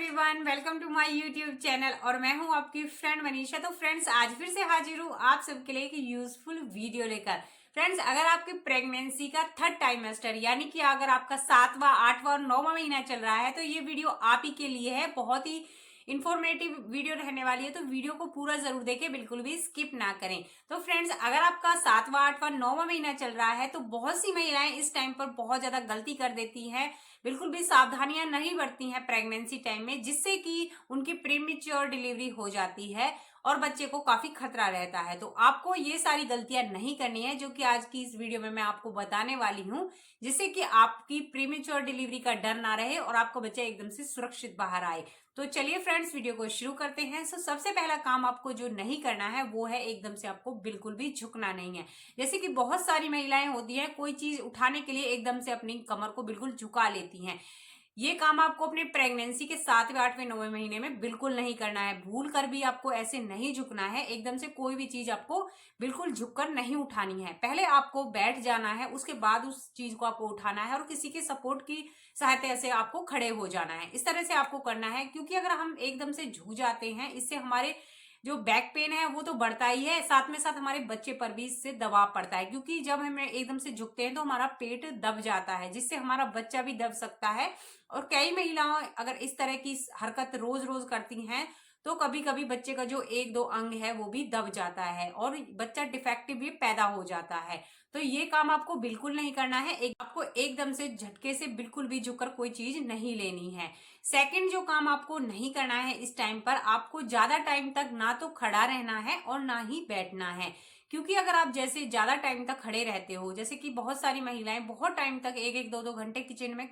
Everyone, welcome to my YouTube channel और मैं हूं आपकी फ्रेंड मनीषा। तो फ्रेंड्स, आज फिर से हाजिर हूं आप सबके लिए एक यूजफुल वीडियो लेकर। फ्रेंड्स, अगर आपकी प्रेगनेंसी का थर्ड टाइमेस्टर यानी कि अगर आपका 7वां 8वां और 9वां महीना चल रहा है तो ये वीडियो आप ही के लिए है। बहुत ही इंफॉर्मेटिव वीडियो रहने वाली है, तो वीडियो को पूरा जरूर देखें, बिल्कुल भी स्किप ना करें। तो फ्रेंड्स, अगर आपका 7वां 8वां 9वां महीना चल रहा है तो बहुत सी महिलाएं इस टाइम पर बहुत ज्यादा गलती कर देती हैं, बिल्कुल भी सावधानियां नहीं बरती हैं प्रेगनेंसी टाइम में, जिससे कि उनकी प्रीमेच्योर डिलीवरी हो जाती है और बच्चे को काफी खतरा रहता है। तो आपको ये सारी गलतियां नहीं करनी है जो कि आज की इस वीडियो में मैं आपको बताने वाली हूं, जिससे कि आपकी प्रीमेच्योर डिलीवरी का डर ना रहे और आपको बच्चा एकदम से सुरक्षित बाहर आए। तो चलिए फ्रेंड्स, वीडियो को शुरू करते हैं। सबसे पहला काम आपको जो नहीं करना है वो है एकदम से आपको बिल्कुल भी झुकना नहीं है। जैसे कि बहुत सारी महिलाएं होती हैं, कोई चीज उठाने के लिए एकदम से अपनी कमर को बिल्कुल झुका लेती हैं। ये काम आपको अपने प्रेगनेंसी के 7वें 8वें 9वें महीने में बिल्कुल नहीं करना है। भूल कर भी आपको ऐसे नहीं झुकना है। एकदम से कोई भी चीज आपको बिल्कुल झुककर नहीं उठानी है। पहले आपको बैठ जाना है, उसके बाद उस चीज को आपको उठाना है और किसी के सपोर्ट की सहायता से आपको खड़े हो जाना है। इस तरह से आपको करना है, क्योंकि अगर हम एकदम से झुक जाते हैं इससे हमारे जो बैक पेन है वो तो बढ़ता ही है, साथ में साथ हमारे बच्चे पर भी इससे दबाव पड़ता है। क्योंकि जब हम एकदम से झुकते हैं तो हमारा पेट दब जाता है, जिससे हमारा बच्चा भी दब सकता है। और कई महिलाएं अगर इस तरह की हरकत रोज रोज करती हैं तो कभी कभी बच्चे का जो एक दो अंग है वो भी दब जाता है और बच्चा डिफेक्टिव भी पैदा हो जाता है। तो ये काम आपको बिल्कुल नहीं करना है। आपको एकदम से झटके से बिल्कुल भी झुककर कोई चीज नहीं लेनी है। सेकंड जो काम आपको नहीं करना है इस टाइम पर, आपको ज्यादा टाइम तक ना तो खड़ा रहना है और ना ही बैठना है। क्योंकि अगर आप जैसे ज्यादा टाइम तक खड़े रहते हो, जैसे कि बहुत सारी महिलाएं बहुत टाइम तक एक एक दो दो घंटे किचन में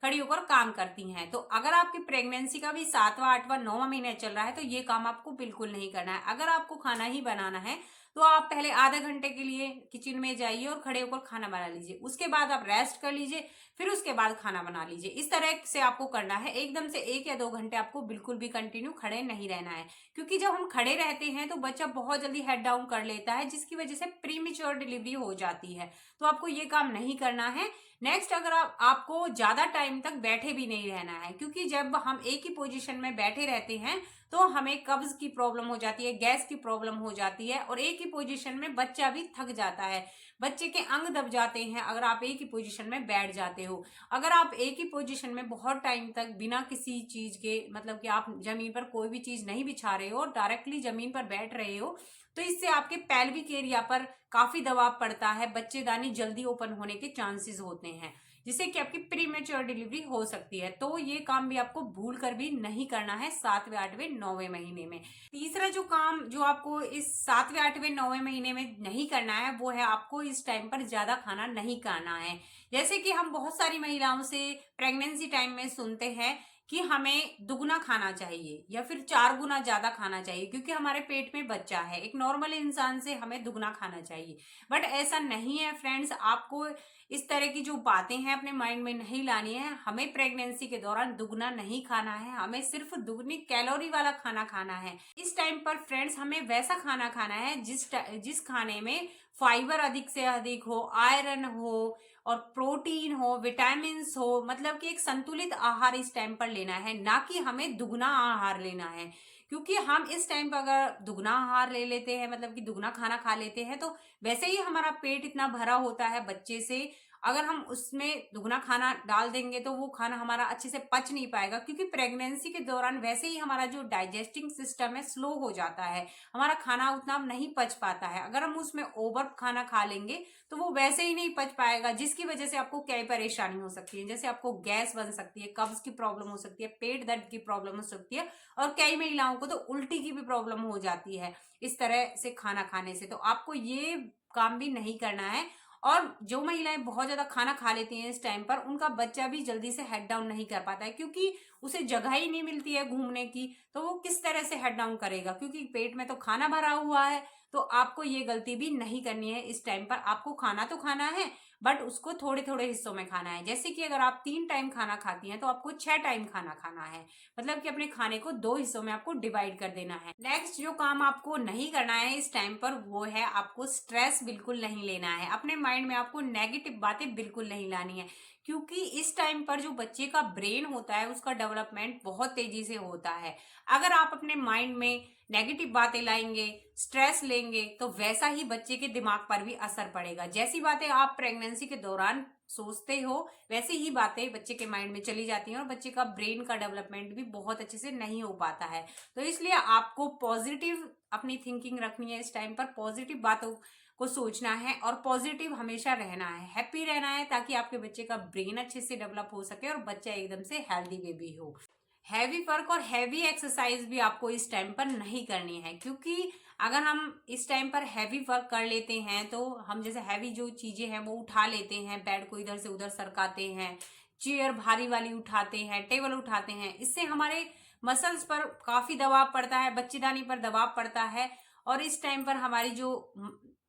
खड़ी होकर काम करती हैं, तो अगर आपकी प्रेगनेंसी का भी 7वां 8वां 9वां महीना चल रहा है तो ये काम आपको बिल्कुल नहीं करना है। अगर आपको खाना ही बनाना है तो आप पहले आधे घंटे के लिए किचन में जाइए और खड़े होकर खाना बना लीजिए। उसके बाद आप रेस्ट कर लीजिए, फिर उसके बाद खाना बना लीजिए। इस तरह से आपको करना है। एकदम से 1 या 2 घंटे आपको बिल्कुल भी कंटिन्यू खड़े नहीं रहना है, क्योंकि जब हम खड़े रहते हैं तो बच्चा बहुत जल्दी हेड डाउन कर लेता है, जिसकी वजह से प्रीमेच्योर डिलीवरी हो जाती है। तो आपको ये काम नहीं करना है। नेक्स्ट, अगर आपको ज्यादा टाइम तक बैठे भी नहीं रहना है, क्योंकि जब हम एक ही पोजीशन में बैठे रहते हैं तो हमें कब्ज की प्रॉब्लम हो जाती है, गैस की प्रॉब्लम हो जाती है और एक ही पोजीशन में बच्चा भी थक जाता है, बच्चे के अंग दब जाते हैं अगर आप एक ही पोजीशन में बैठ जाते हो। अगर आप एक ही पोजीशन में बहुत टाइम तक बिना किसी चीज के, मतलब कि आप जमीन पर कोई भी चीज नहीं बिछा रहे हो, डायरेक्टली जमीन पर बैठ रहे हो, तो इससे आपके पैल्विक एरिया पर काफी दबाव पड़ता है, बच्चेदानी जल्दी ओपन होने के चांसेस होते हैं, जिससे कि आपकी प्रीमेच्योर डिलीवरी हो सकती है। तो ये काम भी आपको भूल कर भी नहीं करना है 7वें 8वें 9वें महीने में। तीसरा जो काम जो आपको इस 7वें 8वें 9वें महीने में नहीं करना है वो है आपको इस टाइम पर ज्यादा खाना नहीं खाना है। जैसे कि हम बहुत सारी महिलाओं से प्रेगनेंसी टाइम में सुनते हैं कि हमें दुगना खाना चाहिए या फिर 4 गुना ज्यादा खाना चाहिए, क्योंकि हमारे पेट में बच्चा है। एक नॉर्मल इंसान से हमें दुगना खाना चाहिए, बट ऐसा नहीं है फ्रेंड्स। आपको इस तरह की जो बातें हैं अपने माइंड में नहीं लानी है। हमें प्रेगनेंसी के दौरान दुगना नहीं खाना है, हमें सिर्फ दुगनी कैलोरी वाला खाना खाना है। इस टाइम पर फ्रेंड्स हमें वैसा खाना खाना है जिस खाने में फाइबर अधिक से अधिक हो, आयरन हो और प्रोटीन हो, विटामिन हो, मतलब कि एक संतुलित आहार इस टाइम पर लेना है, ना कि हमें दुगना आहार लेना है। क्योंकि हम इस टाइम पर अगर दुगना आहार ले लेते हैं, मतलब कि दुगना खाना खा लेते हैं, तो वैसे ही हमारा पेट इतना भरा होता है बच्चे से, अगर हम उसमें दुगना खाना डाल देंगे तो वो खाना हमारा अच्छे से पच नहीं पाएगा। क्योंकि प्रेगनेंसी के दौरान वैसे ही हमारा जो डाइजेस्टिंग सिस्टम है स्लो हो जाता है, हमारा खाना उतना नहीं पच पाता है। अगर हम उसमें ओवर खाना खा लेंगे तो वो वैसे ही नहीं पच पाएगा, जिसकी वजह से आपको कई परेशानी हो सकती है। जैसे आपको गैस बन सकती है, कब्ज की प्रॉब्लम हो सकती है, पेट दर्द की प्रॉब्लम हो सकती है और कई महिलाओं को तो उल्टी की भी प्रॉब्लम हो जाती है इस तरह से खाना खाने से। तो आपको ये काम भी नहीं करना है। और जो महिलाएं बहुत ज्यादा खाना खा लेती हैं इस टाइम पर, उनका बच्चा भी जल्दी से हेड डाउन नहीं कर पाता है, क्योंकि उसे जगह ही नहीं मिलती है घूमने की। तो वो किस तरह से हेड डाउन करेगा, क्योंकि पेट में तो खाना भरा हुआ है। तो आपको ये गलती भी नहीं करनी है इस टाइम पर। आपको खाना तो खाना है, बट उसको थोड़े थोड़े हिस्सों में खाना है। जैसे कि अगर आप 3 टाइम खाना खाती हैं तो आपको 6 टाइम खाना खाना है, मतलब कि अपने खाने को 2 हिस्सों में आपको डिवाइड कर देना है। नेक्स्ट जो काम आपको नहीं करना है इस टाइम पर वो है आपको स्ट्रेस बिल्कुल नहीं लेना है। अपने माइंड में आपको नेगेटिव बातें बिल्कुल नहीं लानी है, क्योंकि इस टाइम पर जो बच्चे का ब्रेन होता है उसका डेवलपमेंट बहुत तेजी से होता है। अगर आप अपने माइंड में नेगेटिव बातें लाएंगे, स्ट्रेस लेंगे, तो वैसा ही बच्चे के दिमाग पर भी असर पड़ेगा। जैसी बातें आप प्रेगनेंसी के दौरान सोचते हो वैसे ही बातें बच्चे के माइंड में चली जाती हैं और बच्चे का ब्रेन का डेवलपमेंट भी बहुत अच्छे से नहीं हो पाता है। तो इसलिए आपको पॉजिटिव अपनी थिंकिंग रखनी है, इस टाइम पर पॉजिटिव बातों को सोचना है और पॉजिटिव हमेशा रहना है, हैप्पी रहना है, ताकि आपके बच्चे का ब्रेन अच्छे से डेवलप हो सके और बच्चा एकदम से हेल्दी बेबी हो। हैवी वर्क और हैवी एक्सरसाइज भी आपको इस टाइम पर नहीं करनी है, क्योंकि अगर हम इस टाइम पर हैवी वर्क कर लेते हैं तो हम जैसे हैवी जो चीजें हैं वो उठा लेते हैं, बेड को इधर से उधर सरकाते हैं, चेयर भारी वाली उठाते हैं, टेबल उठाते हैं, इससे हमारे मसल्स पर काफी दबाव पड़ता है, बच्चेदानी पर दबाव पड़ता है। और इस टाइम पर हमारी जो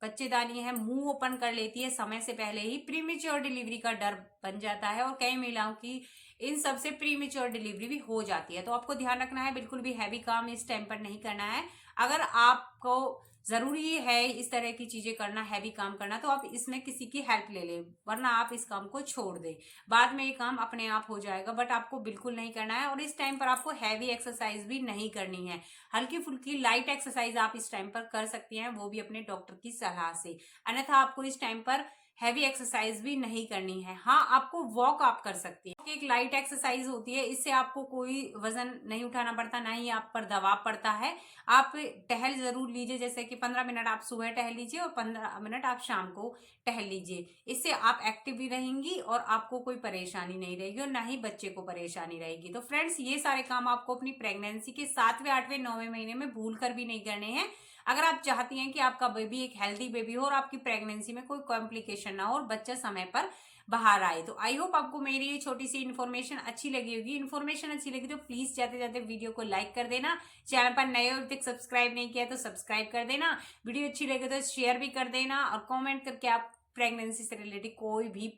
बच्चेदानी है मुंह ओपन कर लेती है समय से पहले ही, प्रीमेच्योर डिलीवरी का डर बन जाता है और कई महिलाओं की इन सब से प्रीमेच्योर डिलीवरी भी हो जाती है। तो आपको ध्यान रखना है, बिल्कुल भी हैवी काम इस टाइम पर नहीं करना है। अगर आपको जरूरी है इस तरह की चीजें करना, हैवी काम करना, तो आप इसमें किसी की हेल्प ले लें, वरना आप इस काम को छोड़ दें, बाद में ये काम अपने आप हो जाएगा। बट आपको बिल्कुल नहीं करना है और इस टाइम पर आपको हैवी एक्सरसाइज भी नहीं करनी है। हल्की फुल्की लाइट एक्सरसाइज आप इस टाइम पर कर सकती हैं, वो भी अपने डॉक्टर की सलाह से। अन्यथा आपको इस टाइम पर हैवी एक्सरसाइज भी नहीं करनी है। हाँ, आपको वॉक आप कर सकती हैं, एक लाइट एक्सरसाइज होती है, इससे आपको कोई वजन नहीं उठाना पड़ता, ना ही आप पर दबाव पड़ता है। आप टहल जरूर लीजिए, जैसे कि 15 मिनट आप सुबह टहल लीजिए और 15 मिनट आप शाम को टहल लीजिए। इससे आप एक्टिव भी रहेंगी और आपको कोई परेशानी नहीं रहेगी और ना ही बच्चे को परेशानी रहेगी। तो फ्रेंड्स, ये सारे काम आपको अपनी प्रेगनेंसी के 7वें 8वें 9वें महीने में भूल कर भी नहीं करने हैं। अगर आप चाहती हैं कि आपका बेबी एक हेल्दी बेबी हो और आपकी प्रेगनेंसी में कोई कॉम्प्लिकेशन ना हो और बच्चा समय पर बाहर आए। तो आई होप आपको मेरी ये छोटी सी इन्फॉर्मेशन अच्छी लगी होगी। इन्फॉर्मेशन अच्छी लगी तो प्लीज जाते जाते वीडियो को लाइक कर देना, चैनल पर नए हो तक सब्सक्राइब नहीं किया तो सब्सक्राइब कर देना, वीडियो अच्छी लगे तो शेयर भी कर देना और कमेंट करके आप प्रेगनेंसी से रिलेटेड कोई भी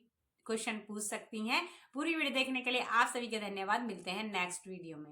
क्वेश्चन पूछ सकती हैं। पूरी वीडियो देखने के लिए आप सभी का धन्यवाद। मिलते हैं नेक्स्ट वीडियो में।